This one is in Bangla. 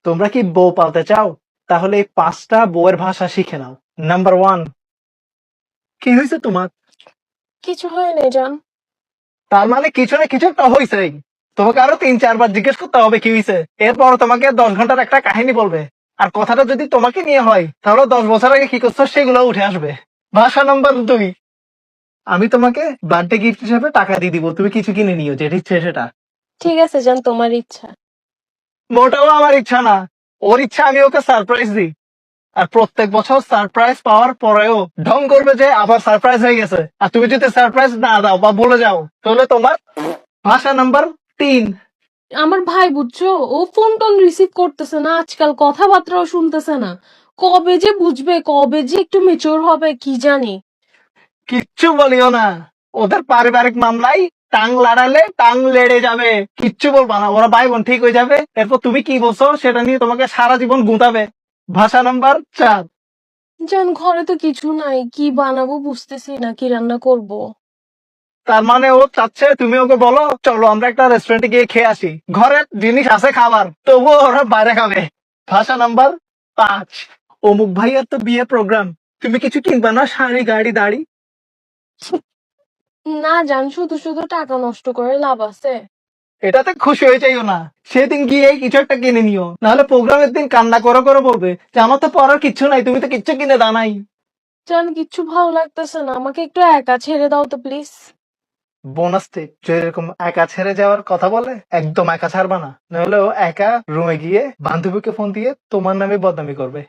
তোমরা কি বউ পালতে চাও? তাহলে এই 5টা বউয়ের ভাষা শিখে নাও। নাম্বার 1, কি হয়েছে তোমার? কিছু হয় নাই জান। তার মানে কিছু না কিছু একটা হয়েছেই। তোমাকে আরো 3-4 বার জিজ্ঞেস করতে হবে কি হয়েছে, এরপর তোমাকে 10 ঘন্টার একটা কাহিনী বলবে। আর কথাটা যদি তোমাকে নিয়ে হয় তাহলে 10 বছর আগে কি করছো সেগুলো উঠে আসবে। ভাষা নাম্বার 2, আমি তোমাকে বার্থডে গিফট হিসেবে টাকা দিয়ে দিব, তুমি কিছু কিনে নিও যেটা ইচ্ছে সেটা। ঠিক আছে জান, তোমার ইচ্ছা। মোটেও আমার ইচ্ছা না, ওর ইচ্ছা আমি ওকে সারপ্রাইজ দিই। আর প্রত্যেক বছর সারপ্রাইজ পাওয়ার পরেও ঢং করবে যে আবার সারপ্রাইজ হয়ে গেছে। আর তুমি যদি সারপ্রাইজ না দাও বা বলে যাও তাহলে তোমার ভাষা নাম্বার 3। আমার ভাই বুঝছো, ও ফোন টোন রিসিভ করতেছে না আজকাল, কথাবার্তাও শুনতেছে না। কবে যে বুঝবে, কবে যে একটু মেচুর হবে কি জানি। কিচ্ছু বলিও না, ওদের পারিবারিক মামলায় টাং লাড়ালে টাং লেড়ে যাবে। কিচ্ছু বলবা না, ওরা ভাই বোন ঠিক হয়ে যাবে। এরপর তুমি কি বলছো সেটা নিয়ে তোমাকে সারা জীবন গুঁতাবে। ভাষা নাম্বার 4। জান ঘরে তো কিছু নাই, কি বানাবো বুঝতেছি না, কি রান্না করব। তার মানে ও চাচ্ছে তুমি ওকে বলো চলো আমরা একটা রেস্টুরেন্টে গিয়ে খেয়ে আসি, ঘরের জিনিস আছে খাবার, তবুও ওরা বাইরে খাবে। ভাষা নাম্বার 5, অমুক ভাইয়ার তো বিয়ে প্রোগ্রাম, তুমি কিছু কিনবা না? শাড়ি, গাড়ি, দাড়ি? না জান, শুধু শুধু টাকা নষ্ট করে লাভ আছে? এটাতে খুশি হয়ে যাইও না, সেদিন গিয়ে কিছু একটা কিনে নিও, নাহলে প্রোগ্রামের দিন কান্না করে করে বলবে যে আমার তো পড়ার কিচ্ছু নাই, তুমি তো কিচ্ছু কিনে দাও নাই। জান কিচ্ছু ভালো লাগতেছে না, আমাকে একটু একা ছেড়ে দাও তো প্লিজ। বোনাস টিপ, যেরকম একা ছেড়ে যাওয়ার কথা বলে একদম একা ছাড়বা না, নাহলে ও একা রুমে গিয়ে বান্ধবীকে ফোন দিয়ে তোমার নামে বদনামি করবে।